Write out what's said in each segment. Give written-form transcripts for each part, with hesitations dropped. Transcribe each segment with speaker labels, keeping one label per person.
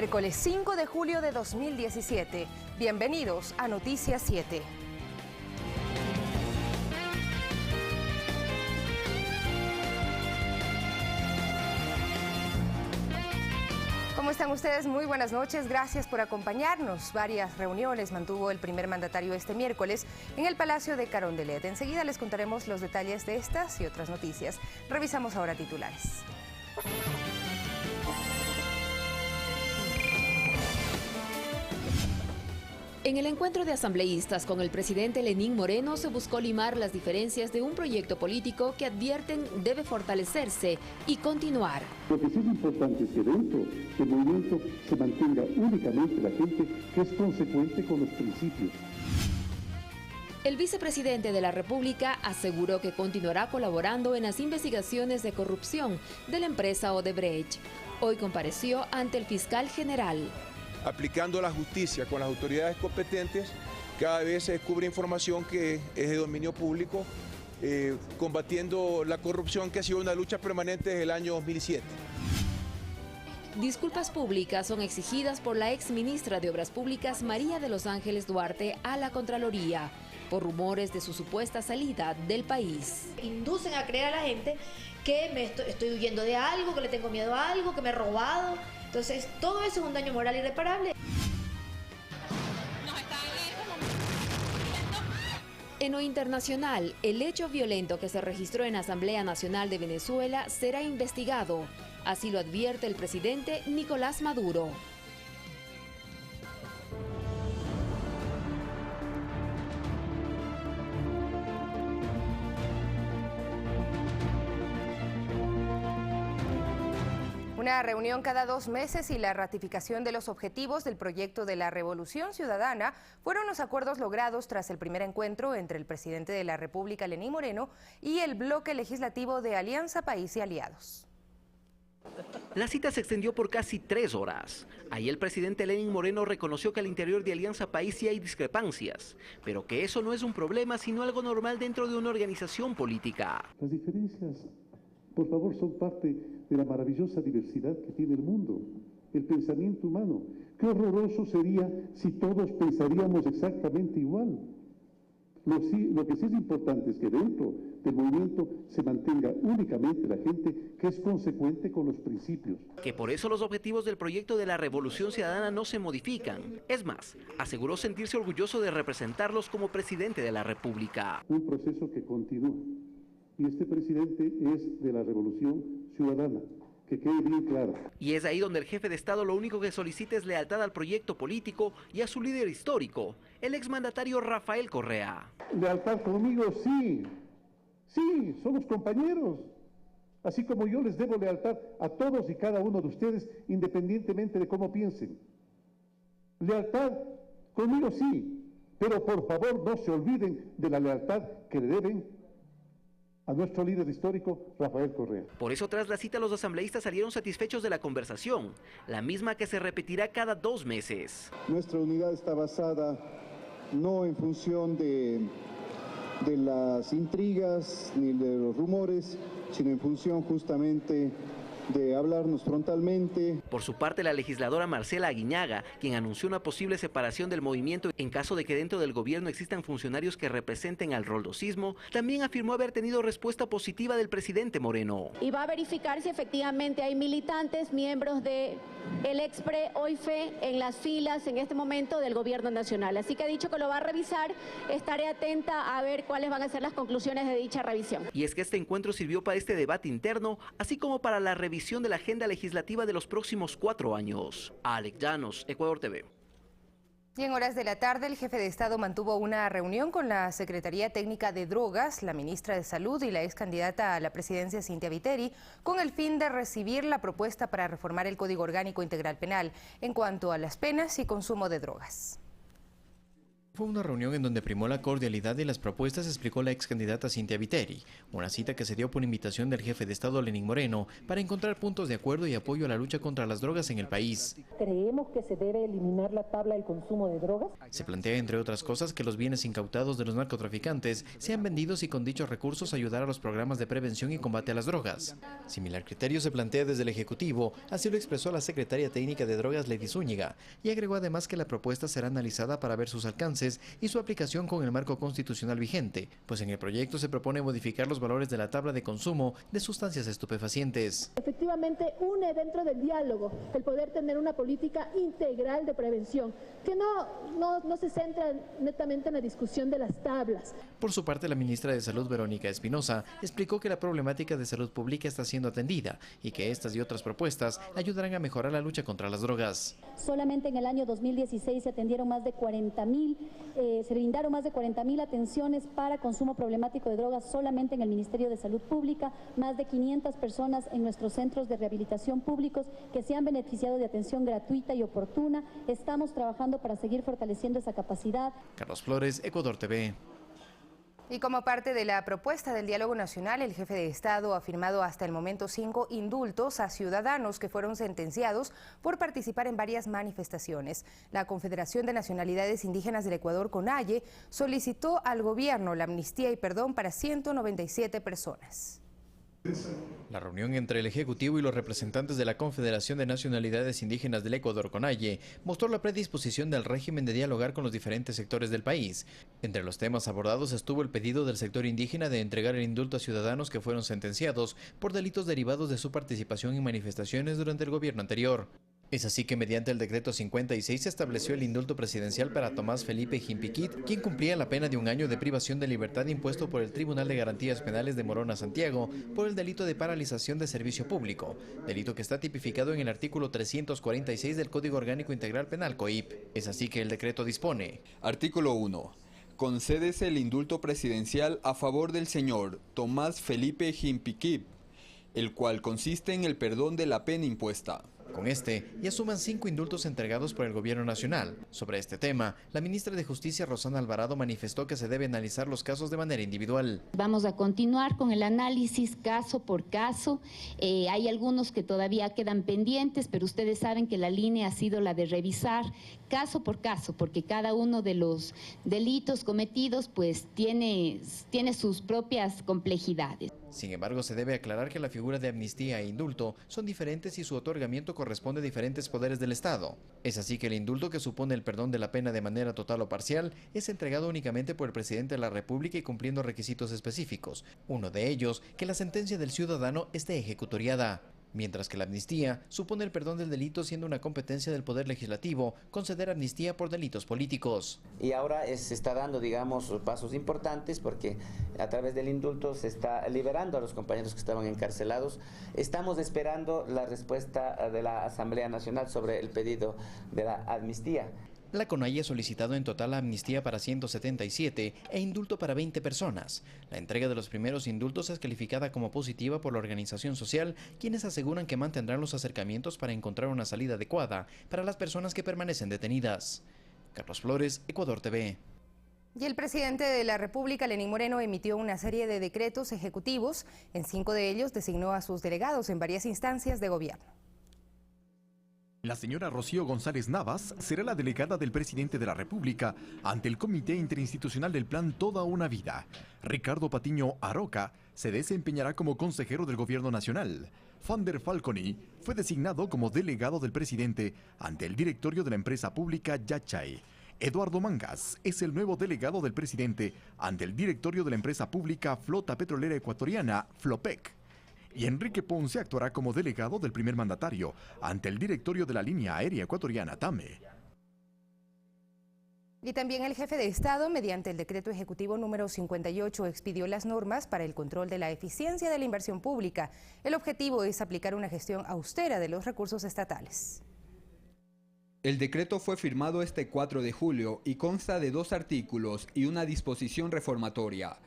Speaker 1: Miércoles 5 de julio de 2017. Bienvenidos a Noticias 7. ¿Cómo están ustedes? Muy buenas noches, gracias por acompañarnos. Varias reuniones mantuvo el primer mandatario este miércoles en el Palacio de Carondelet. Enseguida les contaremos los detalles de estas y otras noticias. Revisamos ahora titulares.
Speaker 2: En el encuentro de asambleístas con el presidente Lenín Moreno se buscó limar las diferencias de un proyecto político que advierten debe fortalecerse y continuar.
Speaker 3: Lo que sí es importante es que dentro del movimiento se mantenga únicamente la gente que es consecuente con los principios.
Speaker 2: El vicepresidente de la República aseguró que continuará colaborando en las investigaciones de corrupción de la empresa Odebrecht. Hoy compareció ante el fiscal general.
Speaker 4: Aplicando la justicia con las autoridades competentes, cada vez se descubre información que es de dominio público, combatiendo la corrupción, que ha sido una lucha permanente desde el año 2007.
Speaker 2: Disculpas públicas son exigidas por la exministra de Obras Públicas María de los Ángeles Duarte a la Contraloría por rumores de su supuesta salida del país.
Speaker 5: Inducen a creer a la gente que estoy huyendo de algo, que le tengo miedo a algo, que me he robado. Entonces, todo eso es un daño moral irreparable.
Speaker 2: En lo internacional, el hecho violento que se registró en la Asamblea Nacional de Venezuela será investigado. Así lo advierte el presidente Nicolás Maduro.
Speaker 1: Una reunión cada 2 meses y la ratificación de los objetivos del proyecto de la Revolución Ciudadana fueron los acuerdos logrados tras el primer encuentro entre el presidente de la República, Lenín Moreno, y el bloque legislativo de Alianza País y Aliados.
Speaker 6: La cita se extendió por casi 3 horas. Ahí el presidente Lenín Moreno reconoció que al interior de Alianza País sí hay discrepancias, pero que eso no es un problema, sino algo normal dentro de una organización política.
Speaker 3: Las diferencias, por favor, son parte de la maravillosa diversidad que tiene el mundo, el pensamiento humano. Qué horroroso sería si todos pensaríamos exactamente igual. Lo que sí es importante es que dentro del movimiento se mantenga únicamente la gente que es consecuente con los principios.
Speaker 6: Que por eso los objetivos del proyecto de la Revolución Ciudadana no se modifican. Es más, aseguró sentirse orgulloso de representarlos como presidente de la República.
Speaker 3: Un proceso que continúa. Y este presidente es de la Revolución Ciudadana, que quede bien claro.
Speaker 6: Y es ahí donde el jefe de Estado lo único que solicita es lealtad al proyecto político y a su líder histórico, el exmandatario Rafael Correa.
Speaker 3: Lealtad conmigo, sí, somos compañeros. Así como yo les debo lealtad a todos y cada uno de ustedes, independientemente de cómo piensen. Lealtad conmigo, sí, pero por favor no se olviden de la lealtad que le deben a nuestro líder histórico, Rafael Correa.
Speaker 6: Por eso, tras la cita, los asambleístas salieron satisfechos de la conversación, la misma que se repetirá cada 2 meses.
Speaker 7: Nuestra unidad está basada no en función de las intrigas ni de los rumores, sino en función justamente de hablarnos frontalmente.
Speaker 6: Por su parte, la legisladora Marcela Aguiñaga, quien anunció una posible separación del movimiento en caso de que dentro del gobierno existan funcionarios que representen al roldosismo, también afirmó haber tenido respuesta positiva del presidente Moreno.
Speaker 8: Y va a verificar si efectivamente hay militantes, miembros de el expre OIFE en las filas en este momento del gobierno nacional. Así que ha dicho que lo va a revisar, estaré atenta a ver cuáles van a ser las conclusiones de dicha revisión.
Speaker 6: Y es que este encuentro sirvió para este debate interno, así como para la revisión de la agenda legislativa de los próximos 4 años. Alex Llanos, Ecuador TV.
Speaker 1: Y en horas de la tarde, el jefe de Estado mantuvo una reunión con la Secretaría Técnica de Drogas, la ministra de Salud y la ex candidata a la presidencia, Cynthia Viteri, con el fin de recibir la propuesta para reformar el Código Orgánico Integral Penal en cuanto a las penas y consumo de drogas.
Speaker 9: Fue una reunión en donde primó la cordialidad y las propuestas, explicó la ex candidata Cynthia Viteri. Una cita que se dio por invitación del jefe de Estado Lenín Moreno para encontrar puntos de acuerdo y apoyo a la lucha contra las drogas en el país.
Speaker 10: ¿Creemos que se debe eliminar la tabla del consumo de drogas?
Speaker 9: Se plantea, entre otras cosas, que los bienes incautados de los narcotraficantes sean vendidos y con dichos recursos ayudar a los programas de prevención y combate a las drogas. Similar criterio se plantea desde el Ejecutivo, así lo expresó la secretaria técnica de Drogas, Lady Zúñiga, y agregó además que la propuesta será analizada para ver sus alcances y su aplicación con el marco constitucional vigente, pues en el proyecto se propone modificar los valores de la tabla de consumo de sustancias estupefacientes.
Speaker 10: Efectivamente, une dentro del diálogo el poder tener una política integral de prevención, que no se centra netamente en la discusión de las tablas.
Speaker 9: Por su parte, la ministra de Salud, Verónica Espinosa, explicó que la problemática de salud pública está siendo atendida y que estas y otras propuestas ayudarán a mejorar la lucha contra las drogas.
Speaker 11: Solamente en el año 2016 se atendieron más de 40.000, se brindaron más de 40.000 atenciones para consumo problemático de drogas solamente en el Ministerio de Salud Pública, más de 500 personas en nuestros centros de rehabilitación públicos que se han beneficiado de atención gratuita y oportuna. Estamos trabajando para seguir fortaleciendo esa capacidad.
Speaker 9: Carlos Flores, Ecuador TV.
Speaker 1: Y como parte de la propuesta del diálogo nacional, el jefe de Estado ha firmado hasta el momento 5 indultos a ciudadanos que fueron sentenciados por participar en varias manifestaciones. La Confederación de Nacionalidades Indígenas del Ecuador, CONAIE, solicitó al gobierno la amnistía y perdón para 197 personas.
Speaker 9: La reunión entre el Ejecutivo y los representantes de la Confederación de Nacionalidades Indígenas del Ecuador, CONAIE, mostró la predisposición del régimen de dialogar con los diferentes sectores del país. Entre los temas abordados estuvo el pedido del sector indígena de entregar el indulto a ciudadanos que fueron sentenciados por delitos derivados de su participación en manifestaciones durante el gobierno anterior. Es así que mediante el decreto 56 se estableció el indulto presidencial para Tomás Felipe Jimpiquit, quien cumplía la pena de 1 año de privación de libertad impuesto por el Tribunal de Garantías Penales de Morona, Santiago, por el delito de paralización de servicio público, delito que está tipificado en el artículo 346 del Código Orgánico Integral Penal, COIP. Es así que el decreto dispone.
Speaker 12: Artículo 1. Concédese el indulto presidencial a favor del señor Tomás Felipe Jimpiquit, el cual consiste en el perdón de la pena impuesta.
Speaker 9: Con este, ya suman 5 indultos entregados por el gobierno nacional. Sobre este tema, la ministra de Justicia, Rosana Alvarado, manifestó que se debe analizar los casos de manera individual.
Speaker 13: Vamos a continuar con el análisis caso por caso. Hay algunos que todavía quedan pendientes, pero ustedes saben que la línea ha sido la de revisar caso por caso, porque cada uno de los delitos cometidos pues tiene sus propias complejidades.
Speaker 9: Sin embargo, se debe aclarar que la figura de amnistía e indulto son diferentes y su otorgamiento corresponde a diferentes poderes del Estado. Es así que el indulto, que supone el perdón de la pena de manera total o parcial, es entregado únicamente por el presidente de la República y cumpliendo requisitos específicos. Uno de ellos, que la sentencia del ciudadano esté ejecutoriada. Mientras que la amnistía supone el perdón del delito, siendo una competencia del Poder Legislativo conceder amnistía por delitos políticos.
Speaker 14: Y ahora se está dando, digamos, pasos importantes porque a través del indulto se está liberando a los compañeros que estaban encarcelados. Estamos esperando la respuesta de la Asamblea Nacional sobre el pedido de la amnistía.
Speaker 9: La CONAIE ha solicitado en total la amnistía para 177 e indulto para 20 personas. La entrega de los primeros indultos es calificada como positiva por la organización social, quienes aseguran que mantendrán los acercamientos para encontrar una salida adecuada para las personas que permanecen detenidas. Carlos Flores, Ecuador TV.
Speaker 1: Y el presidente de la República, Lenín Moreno, emitió una serie de decretos ejecutivos. En 5 de ellos designó a sus delegados en varias instancias de gobierno.
Speaker 15: La señora Rocío González Navas será la delegada del presidente de la República ante el Comité Interinstitucional del Plan Toda una Vida. Ricardo Patiño Aroca se desempeñará como consejero del Gobierno Nacional. Fander Falconi fue designado como delegado del presidente ante el directorio de la empresa pública Yachay. Eduardo Mangas es el nuevo delegado del presidente ante el directorio de la empresa pública Flota Petrolera Ecuatoriana, Flopec. Y Enrique Ponce actuará como delegado del primer mandatario ante el directorio de la línea aérea ecuatoriana TAME.
Speaker 1: Y también el jefe de Estado, mediante el decreto ejecutivo número 58, expidió las normas para el control de la eficiencia de la inversión pública. El objetivo es aplicar una gestión austera de los recursos estatales.
Speaker 12: El decreto fue firmado este 4 de julio y consta de 2 artículos y una disposición reformatoria.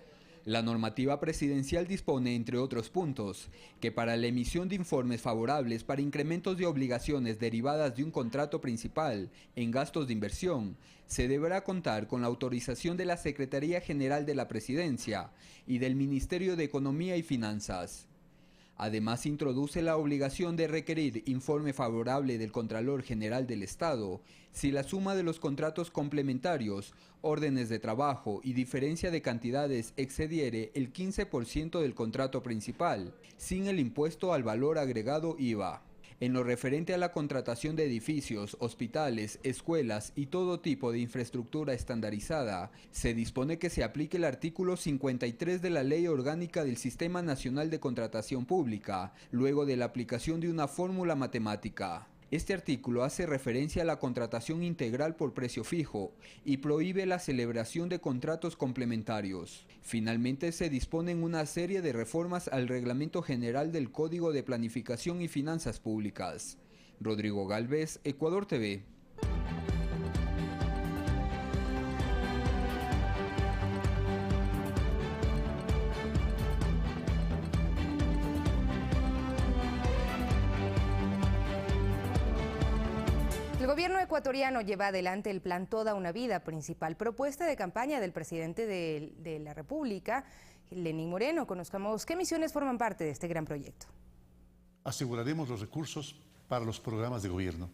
Speaker 12: La normativa presidencial dispone, entre otros puntos, que para la emisión de informes favorables para incrementos de obligaciones derivadas de un contrato principal en gastos de inversión, se deberá contar con la autorización de la Secretaría General de la Presidencia y del Ministerio de Economía y Finanzas. Además, introduce la obligación de requerir informe favorable del Contralor General del Estado si la suma de los contratos complementarios, órdenes de trabajo y diferencia de cantidades excediere el 15% del contrato principal, sin el impuesto al valor agregado IVA. En lo referente a la contratación de edificios, hospitales, escuelas y todo tipo de infraestructura estandarizada, se dispone que se aplique el artículo 53 de la Ley Orgánica del Sistema Nacional de Contratación Pública, luego de la aplicación de una fórmula matemática. Este artículo hace referencia a la contratación integral por precio fijo y prohíbe la celebración de contratos complementarios. Finalmente, se disponen una serie de reformas al Reglamento General del Código de Planificación y Finanzas Públicas. Rodrigo Galvez, Ecuador TV.
Speaker 1: El gobierno ecuatoriano lleva adelante el plan Toda una Vida, principal propuesta de campaña del presidente de la República, Lenín Moreno. Conozcamos qué misiones forman parte de este gran proyecto.
Speaker 3: Aseguraremos los recursos para los programas de gobierno,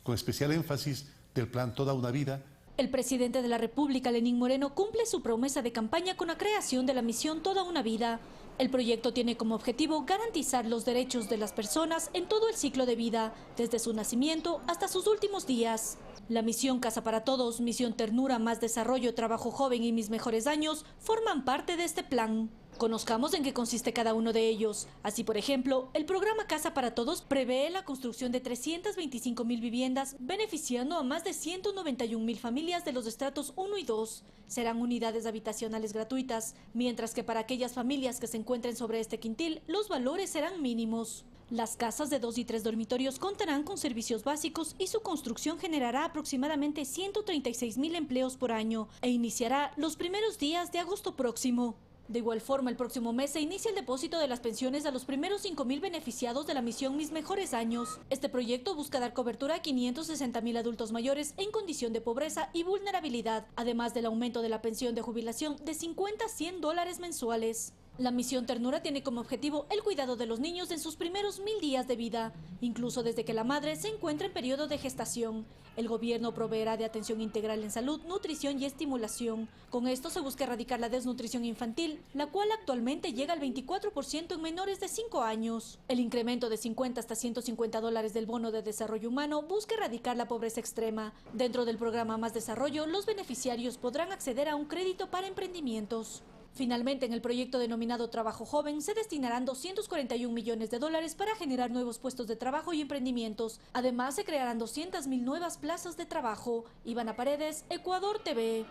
Speaker 3: con especial énfasis del plan Toda una Vida.
Speaker 16: El presidente de la República, Lenín Moreno, cumple su promesa de campaña con la creación de la misión Toda una Vida. El proyecto tiene como objetivo garantizar los derechos de las personas en todo el ciclo de vida, desde su nacimiento hasta sus últimos días. La misión Casa para Todos, misión Ternura, Más Desarrollo, Trabajo Joven y Mis Mejores Años forman parte de este plan. Conozcamos en qué consiste cada uno de ellos. Así, por ejemplo, el programa Casa para Todos prevé la construcción de 325.000 viviendas, beneficiando a más de 191.000 familias de los estratos 1 y 2. Serán unidades habitacionales gratuitas, mientras que para aquellas familias que se encuentren sobre este quintil, los valores serán mínimos. Las casas de 2 y 3 dormitorios contarán con servicios básicos y su construcción generará aproximadamente 136.000 empleos por año e iniciará los primeros días de agosto próximo. De igual forma, el próximo mes se inicia el depósito de las pensiones a los primeros 5.000 beneficiados de la misión Mis Mejores Años. Este proyecto busca dar cobertura a 560.000 adultos mayores en condición de pobreza y vulnerabilidad, además del aumento de la pensión de jubilación de $50 a $100 mensuales. La misión Ternura tiene como objetivo el cuidado de los niños en sus primeros 1000 días de vida, incluso desde que la madre se encuentra en periodo de gestación. El gobierno proveerá de atención integral en salud, nutrición y estimulación. Con esto se busca erradicar la desnutrición infantil, la cual actualmente llega al 24% en menores de 5 años. El incremento de $50 hasta $150 del bono de desarrollo humano busca erradicar la pobreza extrema. Dentro del programa Más Desarrollo, los beneficiarios podrán acceder a un crédito para emprendimientos. Finalmente, en el proyecto denominado Trabajo Joven, se destinarán $241 millones para generar nuevos puestos de trabajo y emprendimientos. Además, se crearán 200.000 nuevas plazas de trabajo. Ivana Paredes, Ecuador TV.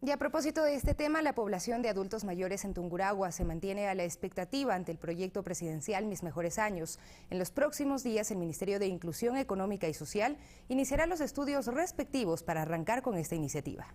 Speaker 1: Y a propósito de este tema, la población de adultos mayores en Tungurahua se mantiene a la expectativa ante el proyecto presidencial Mis Mejores Años. En los próximos días, el Ministerio de Inclusión Económica y Social iniciará los estudios respectivos para arrancar con esta iniciativa.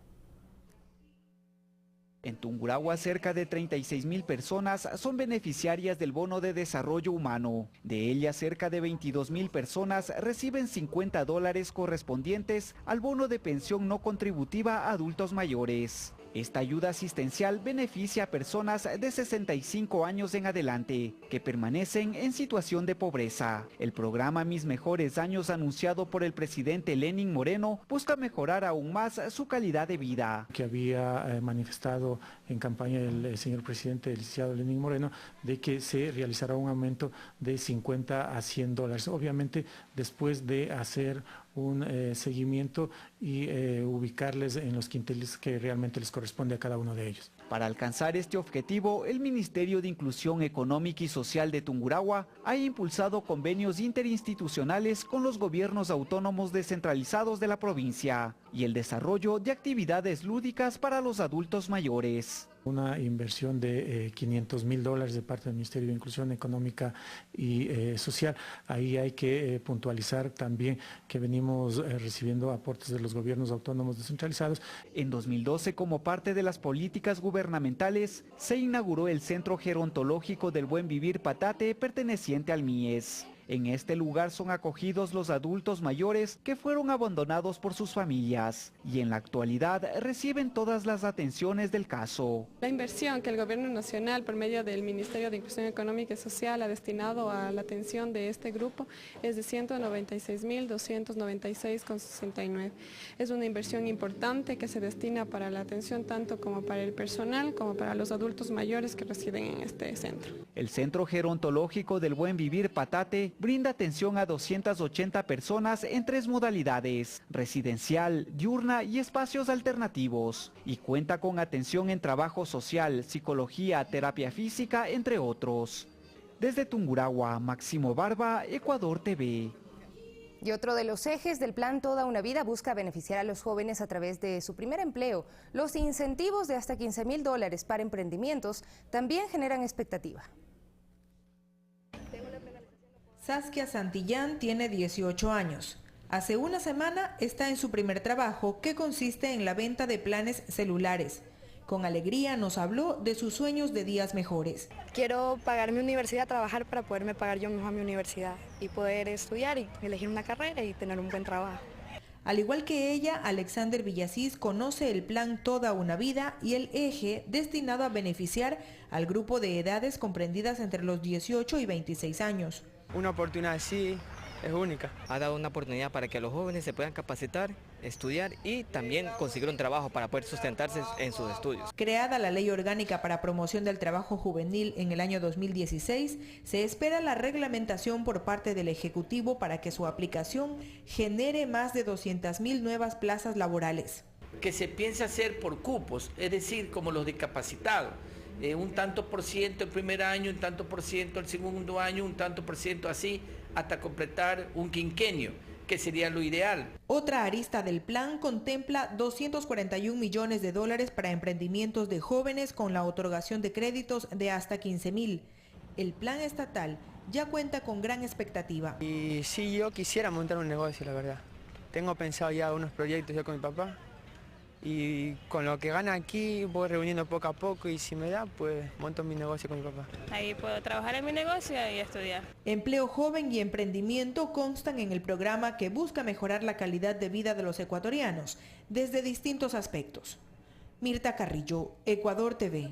Speaker 17: En Tungurahua, cerca de 36.000 personas son beneficiarias del bono de desarrollo humano. De ellas, cerca de 22.000 personas reciben $50 correspondientes al bono de pensión no contributiva a adultos mayores. Esta ayuda asistencial beneficia a personas de 65 años en adelante que permanecen en situación de pobreza. El programa Mis Mejores Años, anunciado por el presidente Lenín Moreno, busca mejorar aún más su calidad de vida.
Speaker 18: Que había manifestado en campaña el señor presidente, el licenciado Lenín Moreno, de que se realizará un aumento de $50 a $100. Obviamente, después de hacer un seguimiento y ubicarles en los quintiles que realmente les corresponde a cada uno de ellos.
Speaker 17: Para alcanzar este objetivo, el Ministerio de Inclusión Económica y Social de Tungurahua ha impulsado convenios interinstitucionales con los gobiernos autónomos descentralizados de la provincia. y el desarrollo de actividades lúdicas para los adultos mayores.
Speaker 18: Una inversión de $500,000 de parte del Ministerio de Inclusión Económica y Social. Ahí hay que puntualizar también que venimos recibiendo aportes de los gobiernos autónomos descentralizados.
Speaker 17: En 2012, como parte de las políticas gubernamentales, se inauguró el Centro Gerontológico del Buen Vivir Patate, perteneciente al MIES. En este lugar son acogidos los adultos mayores que fueron abandonados por sus familias y en la actualidad reciben todas las atenciones del caso.
Speaker 19: La inversión que el Gobierno Nacional por medio del Ministerio de Inclusión Económica y Social ha destinado a la atención de este grupo es de 196.296,69. Es una inversión importante que se destina para la atención tanto como para el personal como para los adultos mayores que residen en este centro.
Speaker 17: El Centro Gerontológico del Buen Vivir Patate brinda atención a 280 personas en 3 modalidades: residencial, diurna y espacios alternativos, y cuenta con atención en trabajo social, psicología, terapia física, entre otros. Desde Tungurahua, Máximo Barba, Ecuador TV.
Speaker 1: Y otro de los ejes del plan Toda una Vida busca beneficiar a los jóvenes a través de su primer empleo. Los incentivos de hasta $15,000 para emprendimientos también generan expectativa.
Speaker 20: Saskia Santillán tiene 18 años. Hace una semana está en su primer trabajo, que consiste en la venta de planes celulares. Con alegría nos habló de sus sueños de días mejores.
Speaker 21: Quiero pagar mi universidad, trabajar para poderme pagar yo misma mi universidad y poder estudiar y elegir una carrera y tener un buen trabajo.
Speaker 20: Al igual que ella, Alexander Villasís conoce el plan Toda una Vida y el eje destinado a beneficiar al grupo de edades comprendidas entre los 18 y 26 años.
Speaker 22: Una oportunidad así es única. Ha dado una oportunidad para que los jóvenes se puedan capacitar, estudiar y también conseguir un trabajo para poder sustentarse en sus estudios.
Speaker 20: Creada la Ley Orgánica para Promoción del Trabajo Juvenil en el año 2016, se espera la reglamentación por parte del Ejecutivo para que su aplicación genere más de 200.000 nuevas plazas laborales.
Speaker 23: Que se piense hacer por cupos, es decir, como los discapacitados. Un tanto por ciento el primer año, un tanto por ciento el segundo año, un tanto por ciento así, hasta completar un quinquenio, que sería lo ideal.
Speaker 20: Otra arista del plan contempla $241 millones para emprendimientos de jóvenes con la otorgación de créditos de hasta 15.000. El plan estatal ya cuenta con gran expectativa.
Speaker 22: Y sí, yo quisiera montar un negocio, la verdad. Tengo pensado ya unos proyectos ya con mi papá. Y con lo que gana aquí voy reuniendo poco a poco y si me da, pues monto mi negocio con mi papá.
Speaker 24: Ahí puedo trabajar en mi negocio y estudiar.
Speaker 20: Empleo joven y emprendimiento constan en el programa que busca mejorar la calidad de vida de los ecuatorianos desde distintos aspectos. Mirta Carrillo, Ecuador TV.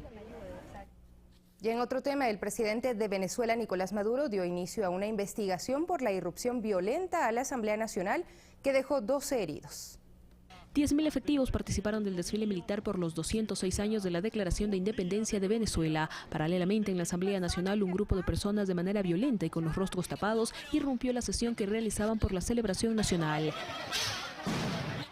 Speaker 1: Y en otro tema, el presidente de Venezuela, Nicolás Maduro, dio inicio a una investigación por la irrupción violenta a la Asamblea Nacional que dejó 12 heridos.
Speaker 25: 10.000 efectivos participaron del desfile militar por los 206 años de la Declaración de Independencia de Venezuela. Paralelamente, en la Asamblea Nacional, un grupo de personas de manera violenta y con los rostros tapados irrumpió la sesión que realizaban por la celebración nacional.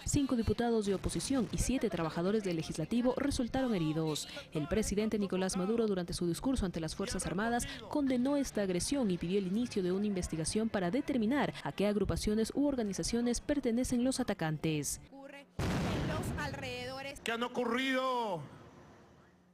Speaker 25: 5 diputados de oposición y 7 trabajadores del legislativo resultaron heridos. El presidente Nicolás Maduro, durante su discurso ante las Fuerzas Armadas, condenó esta agresión y pidió el inicio de una investigación para determinar a qué agrupaciones u organizaciones pertenecen los atacantes.
Speaker 26: Que han ocurrido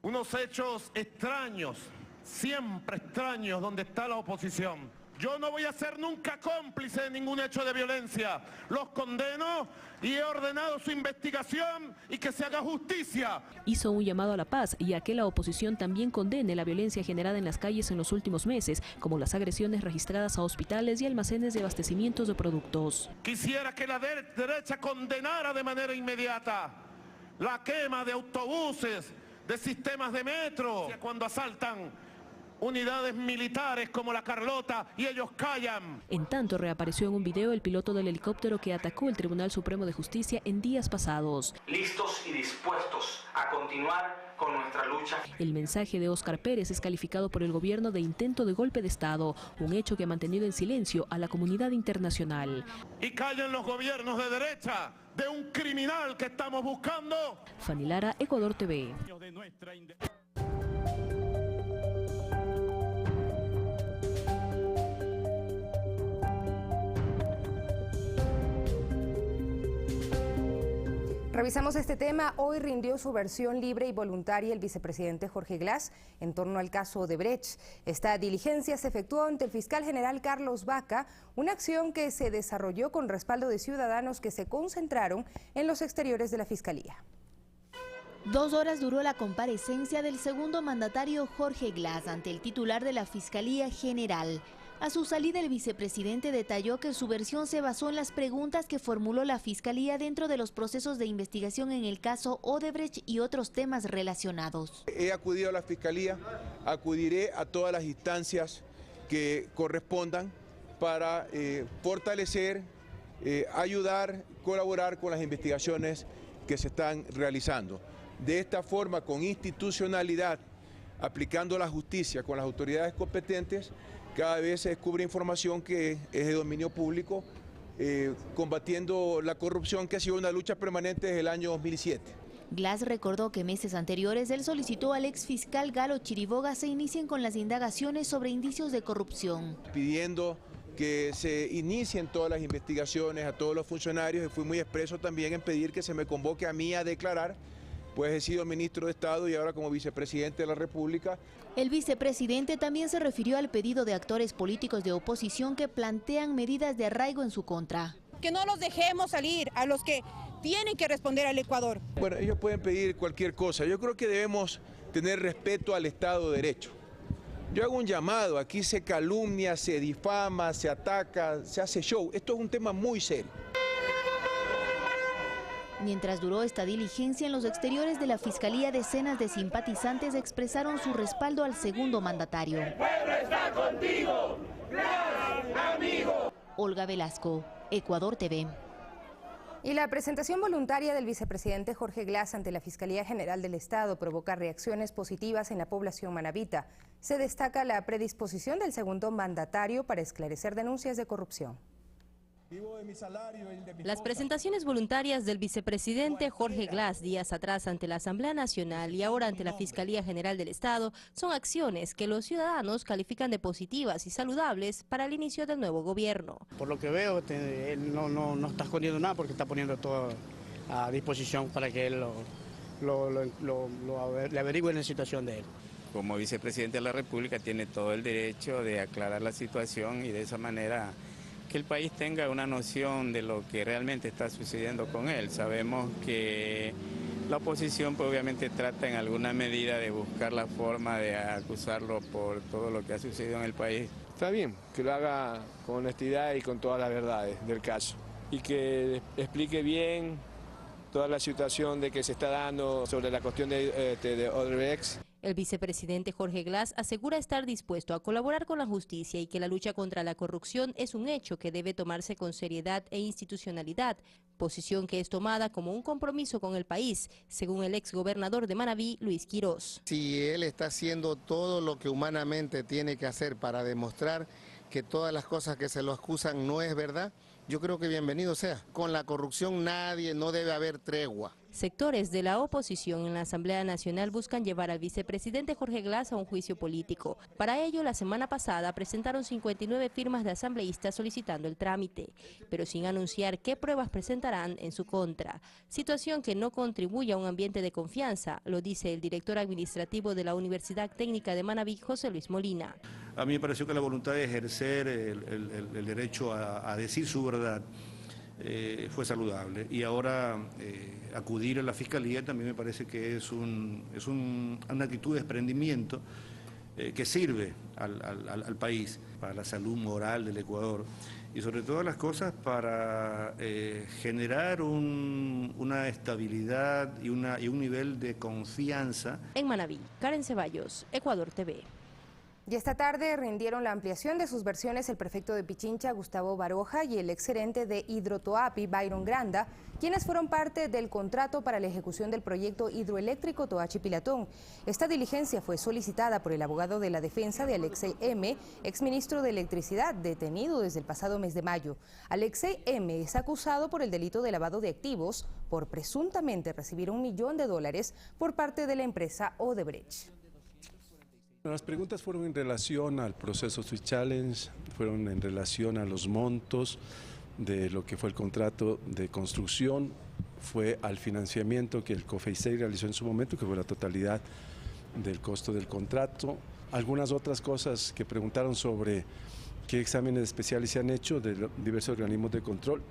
Speaker 26: unos hechos extraños, siempre extraños, donde está la oposición. Yo no voy a ser nunca cómplice de ningún hecho de violencia. Los condeno y he ordenado su investigación y que se haga justicia.
Speaker 25: Hizo un llamado a la paz y a que la oposición también condene la violencia generada en las calles en los últimos meses, como las agresiones registradas a hospitales y almacenes de abastecimientos de productos.
Speaker 26: Quisiera que la derecha condenara de manera inmediata la quema de autobuses, de sistemas de metro, cuando asaltan unidades militares como la Carlota y ellos callan.
Speaker 25: En tanto, reapareció en un video el piloto del helicóptero que atacó el Tribunal Supremo de Justicia en días pasados.
Speaker 27: Listos y dispuestos a continuar con nuestra lucha.
Speaker 25: El mensaje de Óscar Pérez es calificado por el gobierno de intento de golpe de Estado, un hecho que ha mantenido en silencio a la comunidad internacional.
Speaker 26: Y callen los gobiernos de derecha de un criminal que estamos buscando.
Speaker 25: Fanny Lara, Ecuador TV.
Speaker 1: Revisamos este tema. Hoy rindió su versión libre y voluntaria el vicepresidente Jorge Glas en torno al caso Odebrecht. Esta diligencia se efectuó ante el fiscal general Carlos Vaca, una acción que se desarrolló con respaldo de ciudadanos que se concentraron en los exteriores de la fiscalía.
Speaker 2: 2 horas duró la comparecencia del segundo mandatario Jorge Glas ante el titular de la Fiscalía General. A su salida, el vicepresidente detalló que su versión se basó en las preguntas que formuló la Fiscalía dentro de los procesos de investigación en el caso Odebrecht y otros temas relacionados.
Speaker 4: He acudido a la Fiscalía, acudiré a todas las instancias que correspondan para fortalecer, ayudar, colaborar con las investigaciones que se están realizando. De esta forma, con institucionalidad, aplicando la justicia con las autoridades competentes, cada vez se descubre información que es de dominio público, combatiendo la corrupción, que ha sido una lucha permanente desde el año 2007.
Speaker 2: Glas recordó que meses anteriores él solicitó al exfiscal Galo Chiriboga se inicien con las indagaciones sobre indicios de corrupción.
Speaker 4: Pidiendo que se inicien todas las investigaciones a todos los funcionarios, y fui muy expreso también en pedir que se me convoque a mí a declarar, pues he sido ministro de Estado y ahora como vicepresidente de la República.
Speaker 2: El vicepresidente también se refirió al pedido de actores políticos de oposición que plantean medidas de arraigo en su contra.
Speaker 5: Que no los dejemos salir a los que tienen que responder al Ecuador.
Speaker 4: Bueno, ellos pueden pedir cualquier cosa. Yo creo que debemos tener respeto al Estado de Derecho. Yo hago un llamado, aquí se calumnia, se difama, se ataca, se hace show. Esto es un tema muy serio.
Speaker 2: Mientras duró esta diligencia, en los exteriores de la Fiscalía, decenas de simpatizantes expresaron su respaldo al segundo mandatario.
Speaker 6: ¡El pueblo está contigo! ¡Glas, amigo!
Speaker 2: Olga Velasco, Ecuador TV.
Speaker 1: Y la presentación voluntaria del vicepresidente Jorge Glas ante la Fiscalía General del Estado provoca reacciones positivas en la población manabita. Se destaca la predisposición del segundo mandatario para esclarecer denuncias de corrupción.
Speaker 7: Las presentaciones voluntarias del vicepresidente Jorge Glas días atrás ante la Asamblea Nacional y ahora ante la Fiscalía General del Estado son acciones que los ciudadanos califican de positivas y saludables para el inicio del nuevo gobierno.
Speaker 8: Por lo que veo, él no está escondiendo nada porque está poniendo todo a disposición para que él le averigüe la situación de él.
Speaker 10: Como vicepresidente de la República tiene todo el derecho de aclarar la situación y de esa manera que el país tenga una noción de lo que realmente está sucediendo con él. Sabemos que la oposición pues, obviamente trata en alguna medida de buscar la forma de acusarlo por todo lo que ha sucedido en el país.
Speaker 28: Está bien, que lo haga con honestidad y con todas las verdades del caso y que explique bien toda la situación de que se está dando sobre la cuestión de Odebrecht.
Speaker 7: El vicepresidente Jorge Glas asegura estar dispuesto a colaborar con la justicia y que la lucha contra la corrupción es un hecho que debe tomarse con seriedad e institucionalidad, posición que es tomada como un compromiso con el país, según el exgobernador de Manabí, Luis Quirós.
Speaker 29: Si él está haciendo todo lo que humanamente tiene que hacer para demostrar que todas las cosas que se lo acusan no es verdad, yo creo que bienvenido sea. Con la corrupción no debe haber tregua.
Speaker 7: Sectores de la oposición en la Asamblea Nacional buscan llevar al vicepresidente Jorge Glas a un juicio político. Para ello, la semana pasada presentaron 59 firmas de asambleístas solicitando el trámite, pero sin anunciar qué pruebas presentarán en su contra. Situación que no contribuye a un ambiente de confianza, lo dice el director administrativo de la Universidad Técnica de Manabí, José Luis Molina.
Speaker 30: A mí me pareció que la voluntad de ejercer el derecho a decir su verdad fue saludable, y ahora acudir a la Fiscalía también me parece que es una actitud de desprendimiento que sirve al país, para la salud moral del Ecuador y sobre todas las cosas para generar una estabilidad y un nivel de confianza.
Speaker 7: En Manabí, Karen Ceballos, Ecuador TV.
Speaker 1: Y esta tarde rindieron la ampliación de sus versiones el prefecto de Pichincha, Gustavo Baroja, y el exgerente de Hidrotoapi, Byron Granda, quienes fueron parte del contrato para la ejecución del proyecto hidroeléctrico Toachi-Pilatón. Esta diligencia fue solicitada por el abogado de la defensa de Alexei M., exministro de Electricidad, detenido desde el pasado mes de mayo. Alexei M. es acusado por el delito de lavado de activos por presuntamente recibir $1 millón por parte de la empresa Odebrecht.
Speaker 31: Las preguntas fueron en relación al proceso Swiss Challenge, fueron en relación a los montos de lo que fue el contrato de construcción, fue al financiamiento que el COFEISEI realizó en su momento, que fue la totalidad del costo del contrato. Algunas otras cosas que preguntaron sobre qué exámenes especiales se han hecho de diversos organismos de control.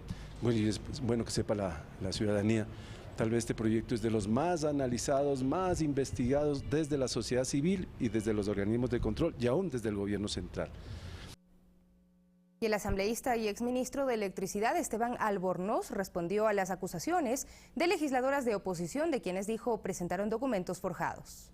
Speaker 31: Bueno, y es bueno que sepa la ciudadanía, tal vez este proyecto es de los más analizados, más investigados desde la sociedad civil y desde los organismos de control y aún desde el gobierno central.
Speaker 1: Y el asambleísta y exministro de Electricidad, Esteban Albornoz, respondió a las acusaciones de legisladoras de oposición, de quienes dijo presentaron documentos forjados.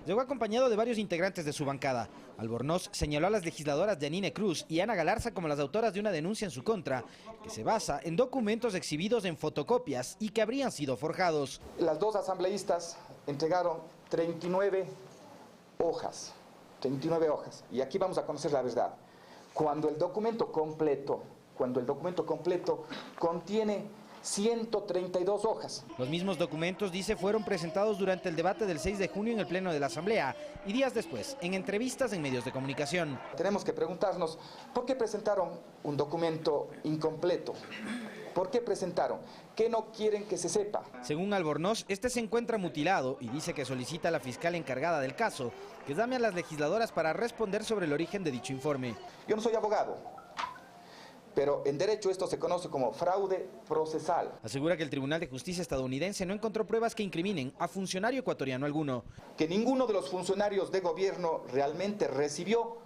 Speaker 3: Llegó acompañado de varios integrantes de su bancada. Albornoz señaló a las legisladoras Yanine Cruz y Ana Galarza como las autoras de una denuncia en su contra, que se basa en documentos exhibidos en fotocopias y que habrían sido forjados.
Speaker 9: Las dos asambleístas entregaron 39 hojas, y aquí vamos a conocer la verdad. Cuando el documento completo contiene 132 hojas.
Speaker 3: Los mismos documentos, dice, fueron presentados durante el debate del 6 de junio en el Pleno de la Asamblea y días después en entrevistas en medios de comunicación.
Speaker 9: Tenemos que preguntarnos, ¿por qué presentaron un documento incompleto? ¿Por qué presentaron? ¿Qué no quieren que se sepa?
Speaker 3: Según Albornoz, este se encuentra mutilado y dice que solicita a la fiscal encargada del caso que llame a las legisladoras para responder sobre el origen de dicho informe.
Speaker 9: Yo no soy abogado, pero en derecho esto se conoce como fraude procesal.
Speaker 3: Asegura que el Tribunal de Justicia estadounidense no encontró pruebas que incriminen a funcionario ecuatoriano alguno.
Speaker 9: Que ninguno de los funcionarios de gobierno realmente recibió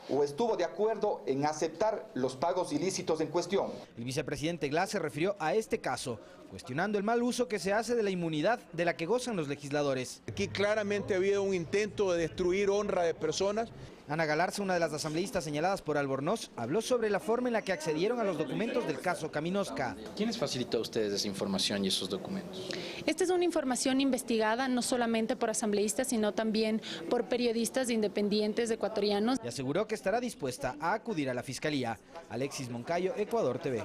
Speaker 9: o estuvo de acuerdo en aceptar los pagos ilícitos en cuestión.
Speaker 3: El vicepresidente Glass se refirió a este caso, cuestionando el mal uso que se hace de la inmunidad de la que gozan los legisladores.
Speaker 4: Aquí claramente ha habido un intento de destruir honra de personas.
Speaker 3: Ana Galarza, una de las asambleístas señaladas por Albornoz, habló sobre la forma en la que accedieron a los documentos del caso Caminosca.
Speaker 11: ¿Quién les facilitó a ustedes esa información y esos documentos?
Speaker 12: Esta es una información investigada no solamente por asambleístas, sino también por periodistas independientes ecuatorianos.
Speaker 3: Y aseguró que estará dispuesta a acudir a la Fiscalía. Alexis Moncayo, Ecuador TV.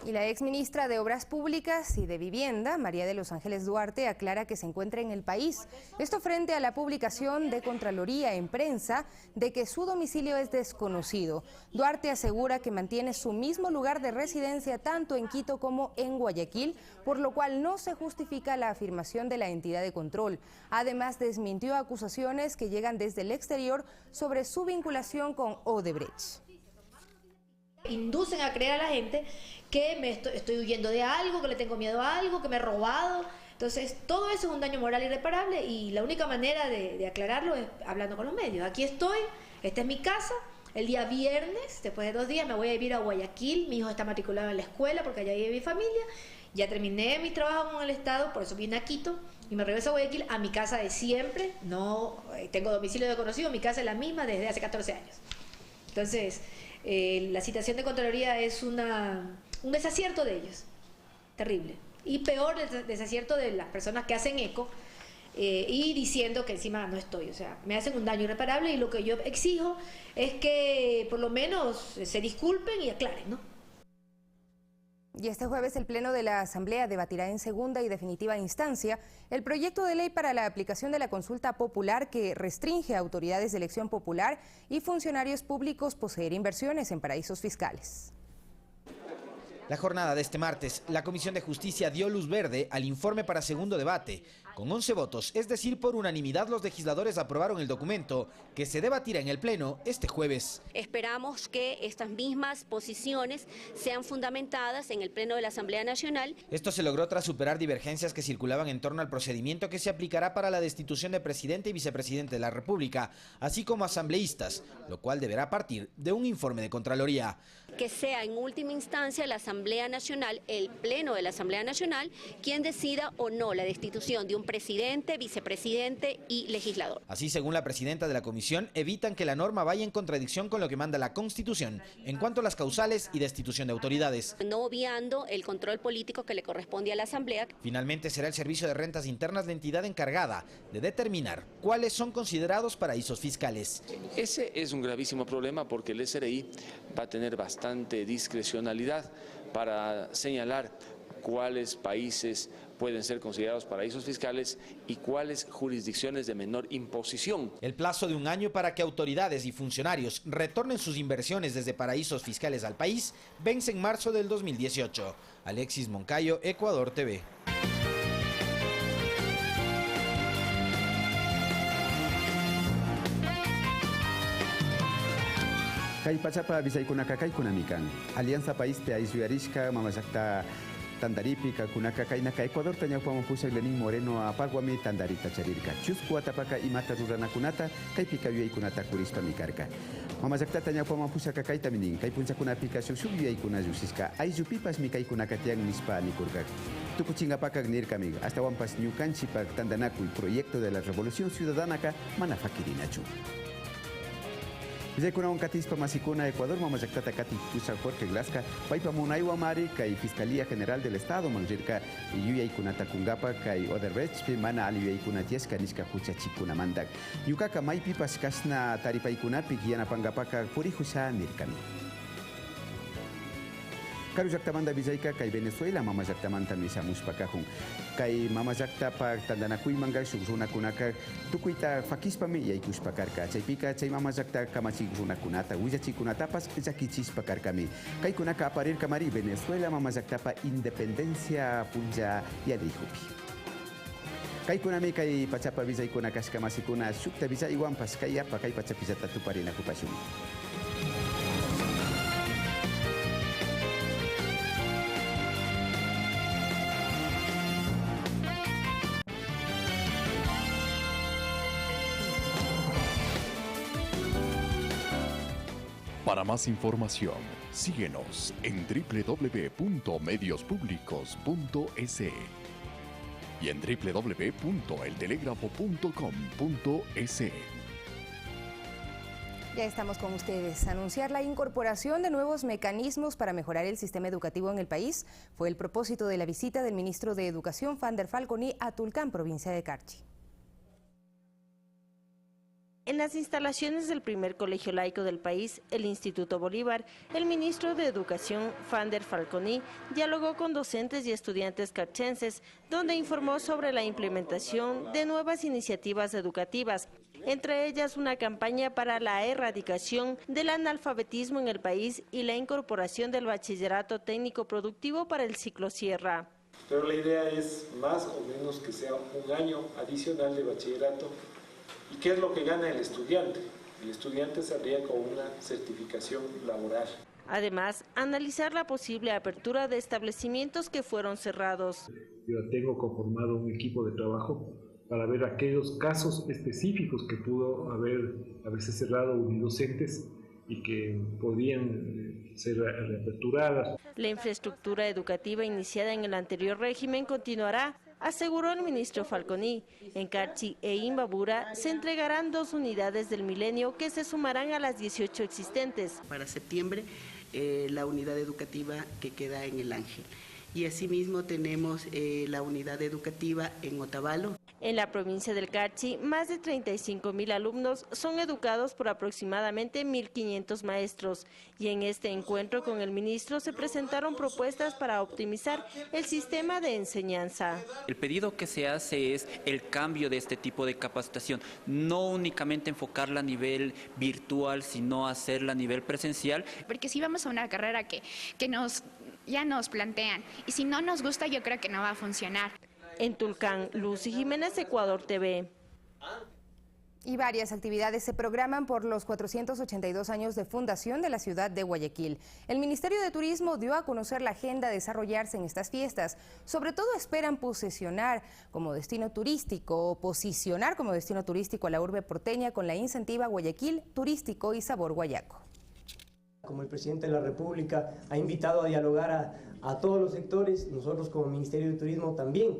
Speaker 1: Y la exministra de Obras Públicas y de Vivienda, María de los Ángeles Duarte, aclara que se encuentra en el país. Esto frente a la publicación de Contraloría en prensa de que su domicilio es desconocido. Duarte asegura que mantiene su mismo lugar de residencia tanto en Quito como en Guayaquil, por lo cual no se justifica la afirmación de la entidad de control. Además, desmintió acusaciones que llegan desde el exterior sobre su vinculación con Odebrecht.
Speaker 13: Inducen a creer a la gente que estoy huyendo de algo, que le tengo miedo a algo, que me he robado. Entonces, todo eso es un daño moral irreparable y la única manera de aclararlo es hablando con los medios. Aquí estoy, esta es mi casa. El día viernes, después de 2 días, me voy a vivir a Guayaquil. Mi hijo está matriculado en la escuela porque allá vive mi familia. Ya terminé mi trabajo con el Estado, por eso vine a Quito y me regreso a Guayaquil, a mi casa de siempre. No tengo domicilio desconocido, mi casa es la misma desde hace 14 años. Entonces, la citación de Contraloría es un desacierto de ellos, terrible. Y peor, el desacierto de las personas que hacen eco y diciendo que encima no estoy. O sea, me hacen un daño irreparable y lo que yo exijo es que por lo menos se disculpen y aclaren, ¿no?
Speaker 1: Y este jueves el Pleno de la Asamblea debatirá en segunda y definitiva instancia el proyecto de ley para la aplicación de la consulta popular que restringe a autoridades de elección popular y funcionarios públicos poseer inversiones en paraísos fiscales.
Speaker 3: La jornada de este martes, la Comisión de Justicia dio luz verde al informe para segundo debate. Con 11 votos, es decir, por unanimidad, los legisladores aprobaron el documento que se debatirá en el Pleno este jueves.
Speaker 14: Esperamos que estas mismas posiciones sean fundamentadas en el Pleno de la Asamblea Nacional.
Speaker 3: Esto se logró tras superar divergencias que circulaban en torno al procedimiento que se aplicará para la destitución de presidente y vicepresidente de la República, así como asambleístas, lo cual deberá partir de un informe de Contraloría.
Speaker 14: Que sea en última instancia la Asamblea Nacional, el Pleno de la Asamblea Nacional, quien decida o no la destitución de un presidente, vicepresidente y legislador.
Speaker 3: Así, según la presidenta de la comisión, evitan que la norma vaya en contradicción con lo que manda la Constitución en cuanto a las causales y destitución de autoridades.
Speaker 14: No obviando el control político que le corresponde a la Asamblea.
Speaker 3: Finalmente será el Servicio de Rentas Internas la entidad encargada de determinar cuáles son considerados paraísos fiscales.
Speaker 15: Ese es un gravísimo problema porque el SRI va a tener bastante discrecionalidad para señalar cuáles países pueden ser considerados paraísos fiscales y cuáles jurisdicciones de menor imposición.
Speaker 3: El plazo de un año para que autoridades y funcionarios retornen sus inversiones desde paraísos fiscales al país vence en marzo del 2018. Alexis Moncayo, Ecuador TV.
Speaker 16: Kay pachapa bisaykuna kaykunamikan. Alianza País te aizuyarishka mamasakta tandaripika kunaka kaynaka Ecuador tañawpaman pushak Lenín Moreno apaguami tandarita charirka. Chusku atapaka imata ruranakunata kaypika yuyaykunata kurispami karka. Mamasakta tañawpaman pushaka kaytaminin kay punchakunapika shuk yuyaykuna llusishka ayllupipas mi kaykunaka tiyan nispa nikurkak. Tukuchingapakak nirkamig hasta wampas ñukanchipak tandanakuy proyecto de la Revolución Ciudadanaka mana fakirinachu. Villaykuna Katispa Masikuna, Ecuador, Mamayaktata Kati Pucha Jorge Glaska, Paipa Munaiwa Mari, Kai Fiscalía General del Estado, Manjirka, Yuyaykunata Kungapa, Kai Oderbech, Mana Aliyaykunat Yeska, Niska Pucha Chikuna Mandak, Yukaka Maipipas Kashna Taripaikunapi, Yana Pangapaka, Purihusha Nirkami. Karu Yaktamanda Vizayka, Kai Venezuela, Mama Yaktamanta Misamuspakahun, Kai Mama Yaktapa, Tandanakui Manga, Shugzuna Kunaka, Tukuita Fakispami, Yaikushpakarka, Chaipika, Chay Mama Yakta, Kamachigzuna Kunata, Huizachikunatapas, Yakichispakarkami, Kai Kunaka Aparir Kamari, Venezuela, Mama Yaktapa, Independencia, Punja, Yadihupi. Kai kunami kai pachapa Vizaykuna Kashkamasikuna, Shukta Vizay Wampas, Kai Apa, Kai Pachapizata Tuparina Kupashum.
Speaker 17: Para más información, síguenos en www.mediospublicos.es y en www.eltelegrafo.com.es.
Speaker 1: Ya estamos con ustedes. Anunciar la incorporación de nuevos mecanismos para mejorar el sistema educativo en el país fue el propósito de la visita del ministro de Educación, Fander Falconi, a Tulcán, provincia de Carchi.
Speaker 18: En las instalaciones del primer colegio laico del país, el Instituto Bolívar, el ministro de Educación, Fander Falconi, dialogó con docentes y estudiantes carchenses, donde informó sobre la implementación de nuevas iniciativas educativas, entre ellas una campaña para la erradicación del analfabetismo en el país y la incorporación del bachillerato técnico productivo para el ciclo Sierra.
Speaker 19: Pero la idea es más o menos que sea un año adicional de bachillerato. ¿Y qué es lo que gana el estudiante? El estudiante saldría con una certificación laboral.
Speaker 18: Además, analizar la posible apertura de establecimientos que fueron cerrados.
Speaker 19: Yo tengo conformado un equipo de trabajo para ver aquellos casos específicos que pudo haberse cerrado unidocentes y que podían ser reaperturadas.
Speaker 18: La infraestructura educativa iniciada en el anterior régimen continuará, aseguró el ministro Falconi. En Carchi e Imbabura se entregarán 2 unidades del Milenio que se sumarán a las 18 existentes.
Speaker 20: Para septiembre, la unidad educativa que queda en El Ángel. Y asimismo tenemos la unidad educativa en Otavalo.
Speaker 18: En la provincia del Carchi, más de 35.000 alumnos son educados por aproximadamente 1.500 maestros. Y en este encuentro con el ministro se presentaron propuestas para optimizar el sistema de enseñanza.
Speaker 21: El pedido que se hace es el cambio de este tipo de capacitación, no únicamente enfocarla a nivel virtual, sino hacerla a nivel presencial.
Speaker 22: Porque si vamos a una carrera que ya nos plantean, y si no nos gusta, yo creo que no va a funcionar.
Speaker 18: En Tulcán, Lucy Jiménez, Ecuador TV.
Speaker 1: Y varias actividades se programan por los 482 años de fundación de la ciudad de Guayaquil. El Ministerio de Turismo dio a conocer la agenda a desarrollarse en estas fiestas. Sobre todo esperan posicionar como destino turístico a la urbe porteña con la incentiva Guayaquil Turístico y Sabor Guayaco.
Speaker 23: Como el presidente de la República ha invitado a dialogar a todos los sectores, nosotros como Ministerio de Turismo también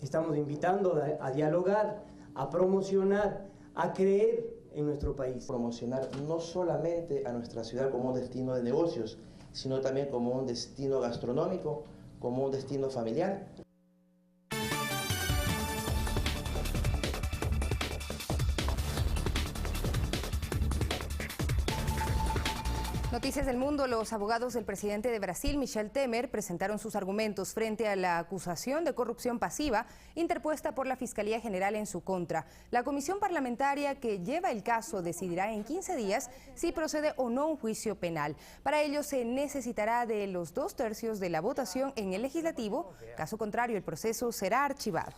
Speaker 23: estamos invitando a dialogar, a promocionar, a creer en nuestro país.
Speaker 24: Promocionar no solamente a nuestra ciudad como un destino de negocios, sino también como un destino gastronómico, como un destino familiar.
Speaker 1: Noticias del mundo. Los abogados del presidente de Brasil, Michel Temer, presentaron sus argumentos frente a la acusación de corrupción pasiva interpuesta por la Fiscalía General en su contra. La comisión parlamentaria que lleva el caso decidirá en 15 días si procede o no un juicio penal. Para ello se necesitará de los 2/3 de la votación en el legislativo. Caso contrario, el proceso será archivado.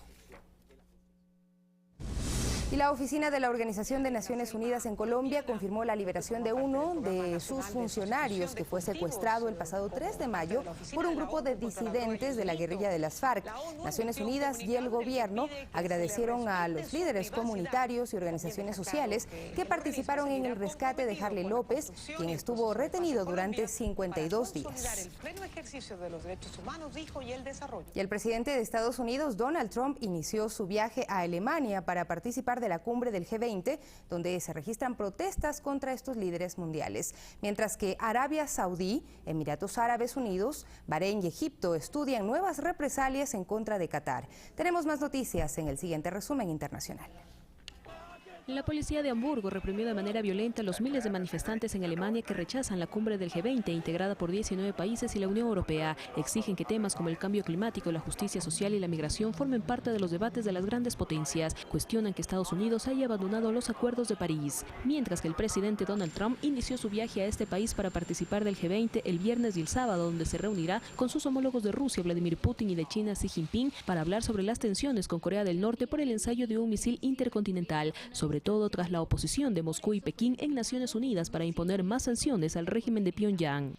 Speaker 1: Y la oficina de la Organización de Naciones Unidas en Colombia confirmó la liberación de uno de sus funcionarios que fue secuestrado el pasado 3 de mayo por un grupo de disidentes de la guerrilla de las FARC. Naciones Unidas y el gobierno agradecieron a los líderes comunitarios y organizaciones sociales que participaron en el rescate de Harley López, quien estuvo retenido durante 52 días. Y el presidente de Estados Unidos, Donald Trump, inició su viaje a Alemania para participar de la cumbre del G20, donde se registran protestas contra estos líderes mundiales. Mientras que Arabia Saudí, Emiratos Árabes Unidos, Bahrein y Egipto estudian nuevas represalias en contra de Qatar. Tenemos más noticias en el siguiente resumen internacional.
Speaker 2: La policía de Hamburgo reprimió de manera violenta a los miles de manifestantes en Alemania que rechazan la cumbre del G20, integrada por 19 países y la Unión Europea. Exigen que temas como el cambio climático, la justicia social y la migración formen parte de los debates de las grandes potencias. Cuestionan que Estados Unidos haya abandonado los acuerdos de París. Mientras que el presidente Donald Trump inició su viaje a este país para participar del G20 el viernes y el sábado, donde se reunirá con sus homólogos de Rusia, Vladimir Putin, y de China, Xi Jinping, para hablar sobre las tensiones con Corea del Norte por el ensayo de un misil intercontinental, sobre todo tras la oposición de Moscú y Pekín en Naciones Unidas para imponer más sanciones al régimen de Pyongyang.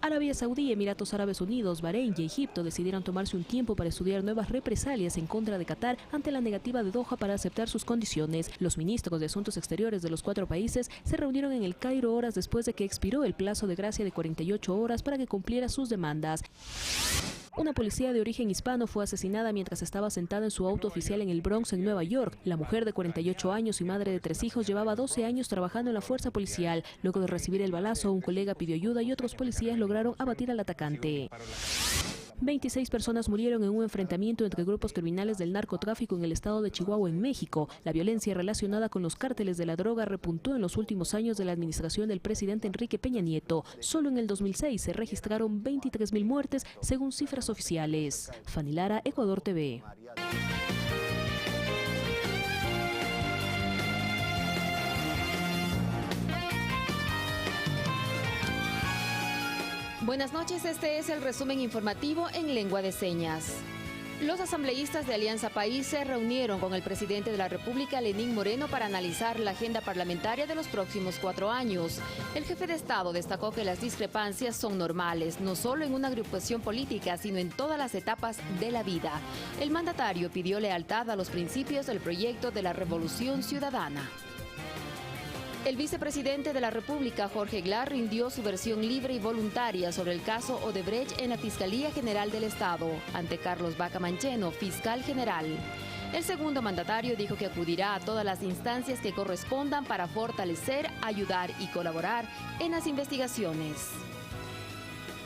Speaker 2: Arabia Saudí, Emiratos Árabes Unidos, Bahrein y Egipto decidieron tomarse un tiempo para estudiar nuevas represalias en contra de Qatar ante la negativa de Doha para aceptar sus condiciones. Los ministros de Asuntos Exteriores de los 4 países se reunieron en el Cairo horas después de que expiró el plazo de gracia de 48 horas para que cumpliera sus demandas. Una policía de origen hispano fue asesinada mientras estaba sentada en su auto oficial en el Bronx, en Nueva York. La mujer de 48 años y madre de 3 hijos llevaba 12 años trabajando en la fuerza policial. Luego de recibir el balazo, un colega pidió ayuda y otros policías lograron abatir al atacante. 26 personas murieron en un enfrentamiento entre grupos criminales del narcotráfico en el estado de Chihuahua, en México. La violencia relacionada con los cárteles de la droga repuntó en los últimos años de la administración del presidente Enrique Peña Nieto. Solo en el 2006 se registraron 23.000 muertes, según cifras oficiales. Fanny Lara, Ecuador TV.
Speaker 5: Buenas noches, este es el resumen informativo en lengua de señas. Los asambleístas de Alianza País se reunieron con el presidente de la República, Lenín Moreno, para analizar la agenda parlamentaria de los próximos 4 años. El jefe de Estado destacó que las discrepancias son normales, no solo en una agrupación política, sino en todas las etapas de la vida. El mandatario pidió lealtad a los principios del proyecto de la Revolución Ciudadana. El vicepresidente de la República, Jorge Glass, rindió su versión libre y voluntaria sobre el caso Odebrecht en la Fiscalía General del Estado, ante Carlos Vaca Mancheno, fiscal general. El segundo mandatario dijo que acudirá a todas las instancias que correspondan para fortalecer, ayudar y colaborar en las investigaciones.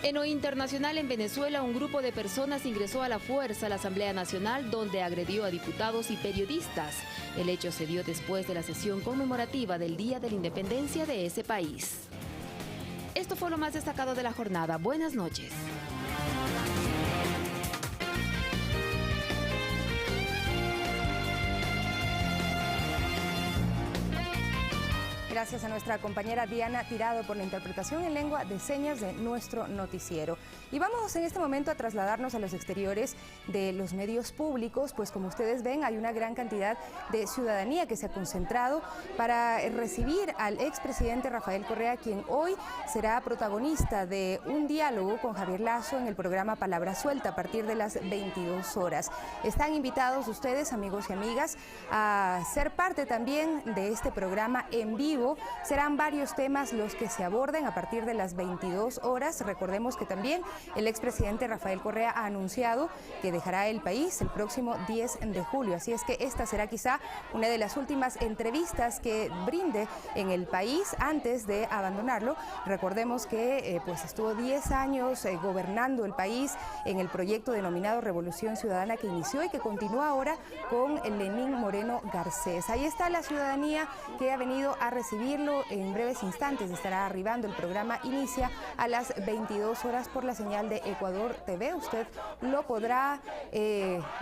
Speaker 5: En lo internacional, en Venezuela, un grupo de personas ingresó a la fuerza a la Asamblea Nacional, donde agredió a diputados y periodistas. El hecho se dio después de la sesión conmemorativa del Día de la Independencia de ese país. Esto fue lo más destacado de la jornada. Buenas noches.
Speaker 1: Gracias a nuestra compañera Diana Tirado por la interpretación en lengua de señas de nuestro noticiero. Y vamos en este momento a trasladarnos a los exteriores de los medios públicos, pues como ustedes ven hay una gran cantidad de ciudadanía que se ha concentrado para recibir al expresidente Rafael Correa, quien hoy será protagonista de un diálogo con Javier Lasso en el programa Palabra Suelta a partir de las 22 horas. Están invitados ustedes, amigos y amigas, a ser parte también de este programa en vivo. Serán varios temas los que se aborden a partir de las 22 horas. Recordemos que también el expresidente Rafael Correa ha anunciado que dejará el país el próximo 10 de julio. Así es que esta será quizá una de las últimas entrevistas que brinde en el país antes de abandonarlo. Recordemos que pues estuvo 10 años gobernando el país en el proyecto denominado Revolución Ciudadana, que inició y que continúa ahora con Lenín Moreno Garcés. Ahí está la ciudadanía que ha venido a recibir recibirlo. En breves instantes estará arribando. El programa inicia a las 22 horas por la señal de Ecuador TV. Usted lo podrá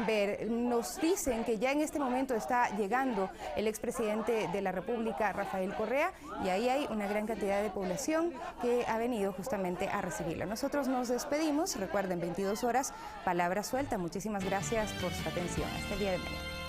Speaker 1: ver. Nos dicen que ya en este momento está llegando el expresidente de la República, Rafael Correa, y ahí hay una gran cantidad de población que ha venido justamente a recibirlo. Nosotros nos despedimos. Recuerden, 22 horas, palabra suelta. Muchísimas gracias por su atención. Hasta el día de mañana.